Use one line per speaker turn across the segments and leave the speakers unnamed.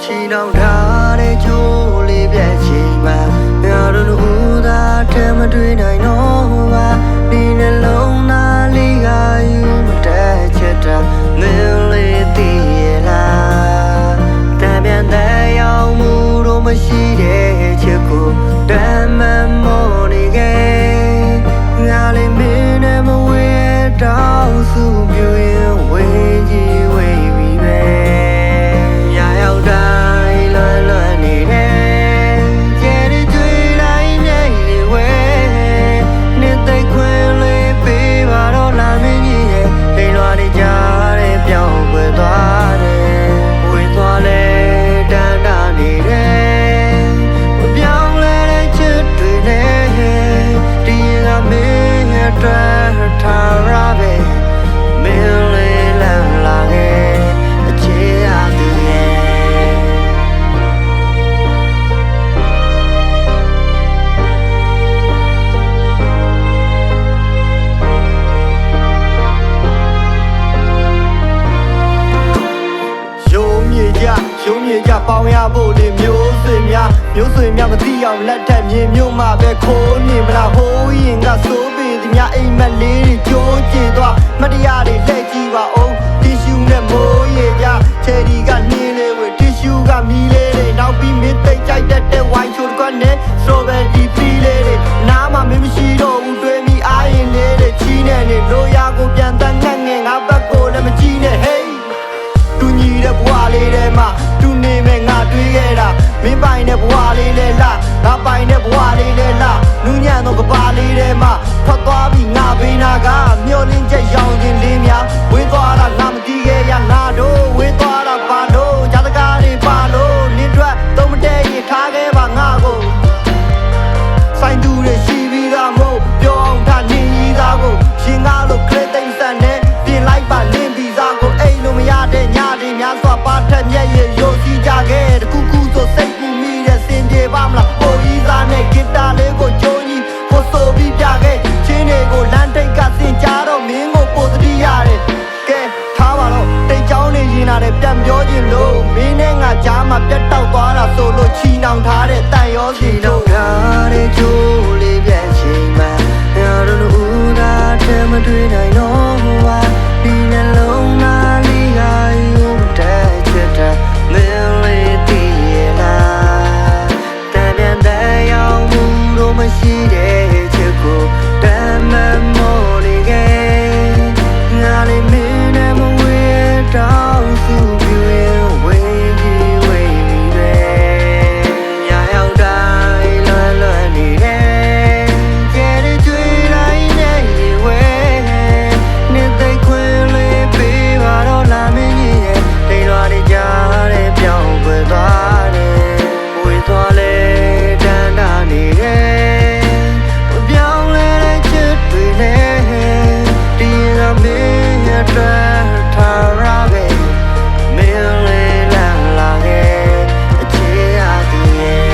chỉ đau đá để chú li bè chỉ mà nhà đôi u ta thêm mà đuôi này nó và đi lên lâu na li gai mà trẻ chết ra người li tì la ta bên đây ao mu đồ mà chỉ để chưa cô đem mà mò đi ghé nhà lên bên em quê đau su biểu yêu quê gì quê vì về nhà ao đai lời lời đi đen che đi chơi lại nhảy đi quê nên tay quên lấy bì và đó làm cái gì để loa đi cha để béo quê toa để quê toa để đan đan đi đen béo lên để chết tuổi để đi làm mình tra thà ra về mình lên là nghe chế à từ nghe giống như cha bao ya bộ để miêu suy mía mà đi ao lát thèm như miêu mà về khổ ni mà là hố yên cả số về thì nhà em mà lấy đi chỗ chỉ toa mà đi à để lấy chi vào ô tissueနဲ့မိုးရေကြချယ်ဒီကနှင်းလေးဝေ tissue ကမီးလေးတွေနောက်ပြီးမင်းသိကြိုက်တဲ့ဝိုင်းချိုကွက်နဲ့ strawberry ဖီးလေးတွေနားမှာမင်းမရှိတော့ဘူးတွေးမိအားရင်လေးတွေချီးနေနေလိုရာကိုပြန်တန်းငတ်ငယ်ငါဘက်ကိုလည်းမကြည့်နဲ့ hey တူညီတဲ့ဘဝလေးထဲမှာတူနေမဲ့ငါတွေးခဲ့တာမင်းပိုင်တဲ့ဘဝလေးလဲလားငါပိုင်တဲ့ဘဝလေးလဲလားနူးညံ့သောကဘာလေးထဲမှာထွက်သွားပြီးငါဘေးနာကမျောလင်းချက်ရောင်ခြင်းလေးများဝေးသွားတာငါမသိခဲ့ရငါတို့ဝေးသွားတာပါလို့ဂျာတကားတွေပါလို့နင်းထွက်သုံးမတဲရင်ထားခဲ့ပါငါကိုဆိုင်သူတွေရှိပြီးသားမို့ပြောအောင်ထားနေကြီးသားကိုရှင်ကားလို့ခလေးသိမ့်ဆန်နဲ့ပြင်လိုက်ပါလင်းပြီးသားကိုအိမ်လို့မရတဲ့ညတွေများစွာပါထက်မျက်ရည်ရိုစီကြခဲ့တကူကူဆိုစိတ်ကူမိတဲ့စင်ပြေပါမလားပိုကြီးသားနဲ့ဂီတာလေးကိုကြိုးကြီးဖို့ဆိုပြီးပြခဲ့ချင်းတွေကိုလမ်းတိတ်ကစင်ကြတော့မင်းကိုပိုသတိရတယ်ကဲထားပါတော့တိတ်ချောင်းနေရင်လာတဲ့ပြန်ပြောခြင်းလို့မင်းနဲ့ငါကြားမှာပြတ်တောက်သွားတာဆိုလို့ချီနှောင်ထားတဲ့တန်ရောစီတော့ထားတဲ့ကြိုးလေးပြန်ချိန်မှာငါတို့ဦးသားထဲမတွေ့နိုင်တော့ဘာဒီနှလုံးသားလေးကယူတဲ့ချက်တာမင်းလေးတည်လားတန်ပြန်တဲ့ရောက်မှုတော့မရှိတဲ့ချက်ကိုတမ်းမမော်နေခဲ့ငါလေးမင်းနဲ့မဝေးတော့စုပြွေဝေးကြီးဝေးပြီးပဲညာရောက်တိုင်းလွယ်လွယ်နေတယ်ကြဲတွေတွေ့တိုင်းနဲ့ရေဝဲနေသိခွေလေးပေးပါတော့လာမင်းကြီးရဲ့တိတ်လွားနေကြတဲ့ပြောင်းွယ်သွားတယ်ဝေးသွားလေတန်တာနေတယ်ပြောင်းလဲတဲ့ချစ်တွေနဲ့ဒီလာမင်းရဲ့အတွက်ထားရပဲမင်းလေးလာခဲ့အခြေအတူရဲ့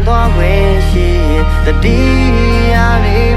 သွားခွင့်ရှိတတိယလေး